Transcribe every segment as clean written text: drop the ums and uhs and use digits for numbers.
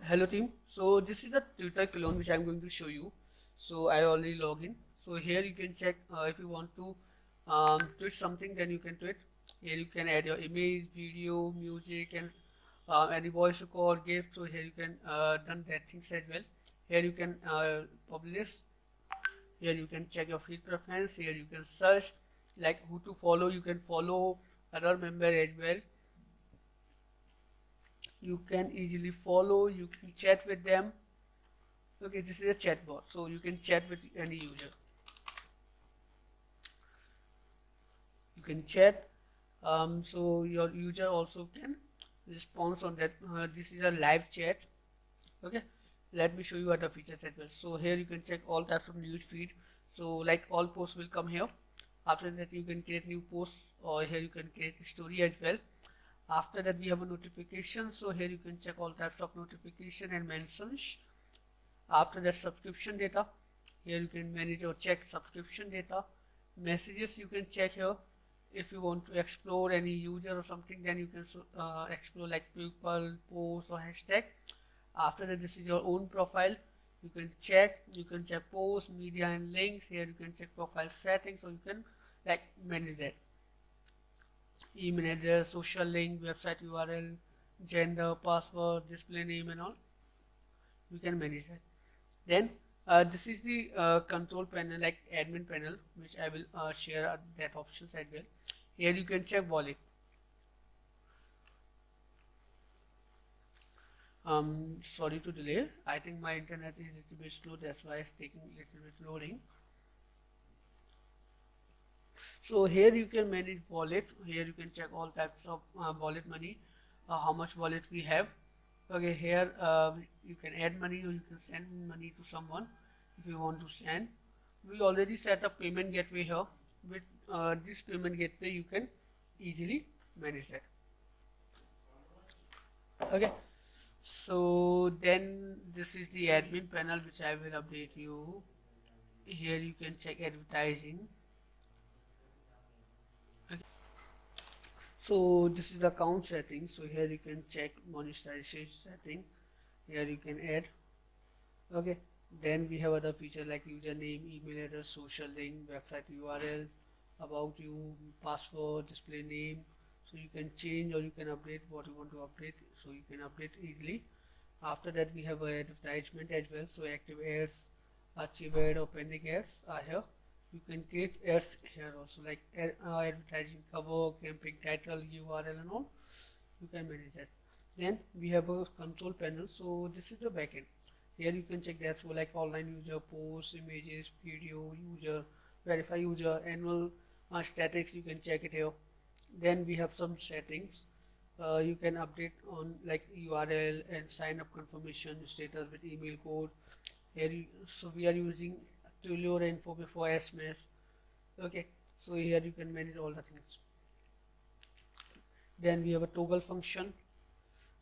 Hello team. So this is the Twitter clone which I'm going to show you. So I already log in. So here you can check if you want to tweet something, then you can tweet. Here you can add your image, video, music, and any voice record, GIF. So here you can done that things as well. Here you can publish. Here you can check your feed preference. Here you can search like who to follow. You can follow other member as well. You can easily follow. You can chat with them. Okay, this is a chat bot, so you can chat with any user. You can chat, so your user also can respond on that. This is a live chat. Okay, let me show you other features as well. So here you can check all types of news feed. So like all posts will come here. After that you can create new posts, or here you can create a story as well. After that we have a notification. So here you can check all types of notification and mentions. After that, subscription data. Here you can manage or check subscription data. Messages you can check here. If you want to explore any user or something, then you can explore like people, posts or hashtag. After that, this is your own profile. You can check posts, media and links. Here you can check profile settings, so you can like manage that. Email address, social link, website URL, gender, password, display name and all. You can manage that. Then this is the control panel, like admin panel, which I will share that options as well. Here you can check wallet. Sorry to delay. I think my internet is a little bit slow. That's why it's taking a little bit loading. So here you can manage wallet. Here you can check all types of wallet money, how much wallet we have. Okay, here you can add money or you can send money to someone if you want to send. We already set up payment gateway here. With this payment gateway you can easily manage that. Okay, so then this is the admin panel which I will update you. Here you can check advertising. Okay. So this is the account setting. So here you can check monetization setting. Here you can add. Okay, then we have other features like username, email address, social link, website URL, about you, password, display name. So you can change or you can update what you want to update, so you can update easily. After that we have a advertisement as well. So active ads, archive ad or pending ads are here. You can create ads here also, like advertising cover, campaign title, URL and all. You can manage that. Then we have a control panel. So this is the backend. Here you can check that, so like online user, posts, images, video, user, verify user, annual statics, you can check it here. Then we have some settings. You can update on like URL and sign up confirmation status with email code. Here so we are using Twilio and info before SMS. Okay, so here you can manage all the things. Then we have a toggle function.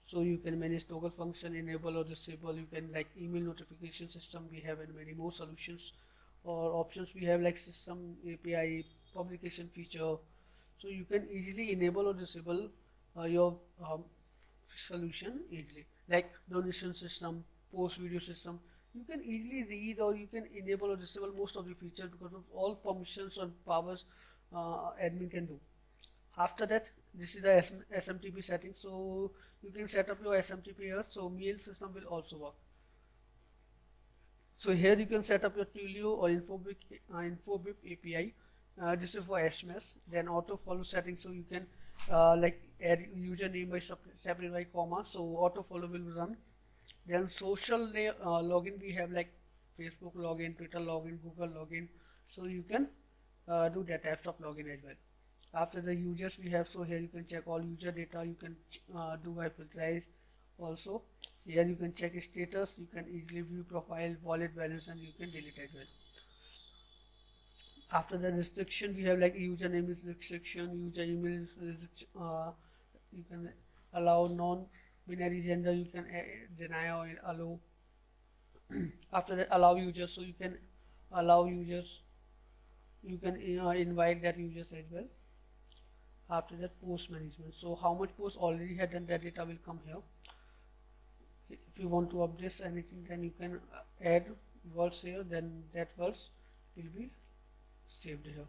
So you can manage toggle function, enable or disable. You can like email notification system. We have and many more solutions or options. We have like system API, publication feature. So you can easily enable or disable your solution easily. Like donation system, post video system. You can easily read or you can enable or disable most of the features because of all permissions or powers admin can do. After that, this is the SMTP setting. So you can set up your SMTP here. So mail system will also work. So here you can set up your Twilio or Infobip API. This is for SMS. Then auto follow setting. So you can like add username by separate by comma. So auto follow will run. Then social login, we have like Facebook login, Twitter login, Google login. So you can do that types of login as well. After the users we have, so here you can check all user data. You can do by filterize also. Here you can check status. You can easily view profile, wallet balance, and you can delete as well. After the restriction, we have like username is restriction, user email is restriction. You can allow non-binary gender. You can deny or allow. After that, allow users. So you can allow users. You can invite that users as well. After that, post management. So how much post already had done, that data will come here. If you want to update anything, then you can add words here, then that words will be saved here.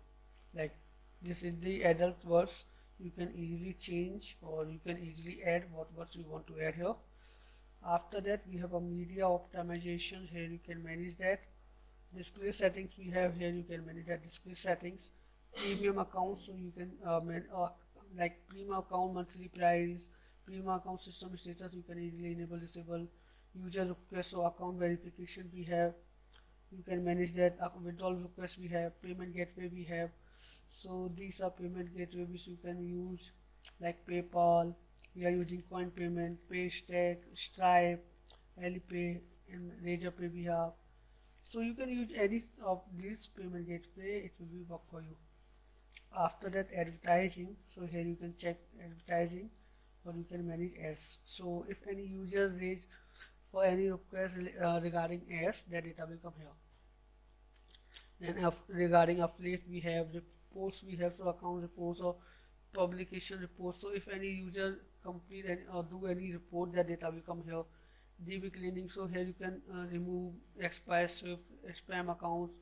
Like this is the adult words, you can easily change or you can easily add what words you want to add here. After that we have a media optimization. Here you can manage that. Display settings we have here, you can manage that display settings. Premium account, so you can like premium account monthly price, premium account system status, you can easily enable disable. User request, so account verification we have, you can manage that. Withdrawal request we have, payment gateway we have. So these are payment gateway which you can use, like PayPal, we are using coin payment, Paystack, Stripe, Alipay, and Razorpay we have. So you can use any of these payment gateway, it will be work for you. After that advertising, so here you can check advertising or you can manage ads. So if any user raise for any request regarding ads, that data will come here. Then regarding affiliate we have reports, we have so account reports or publication reports. So if any user complete any, or do any report, that data will come here. DB cleaning, so here you can remove expired spam accounts.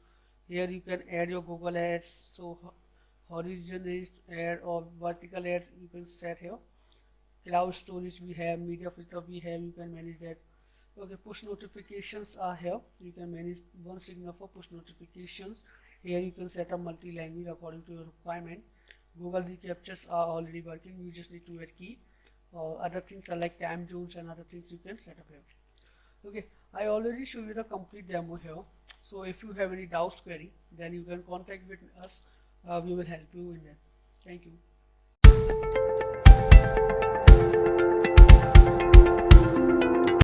Here you can add your Google ads, so horizontal ad or vertical ads you can set here. Cloud storage we have, media filter we have, you can manage that. Okay, push notifications are here, you can manage one signal for push notifications. Here you can set up multi-language according to your requirement. Google recaptures are already working, you just need to add key. Other things are like time zones and other things you can set up here. Okay, I already showed you the complete demo here. So if you have any doubts query, then you can contact with us. We will help you in that. Thank you.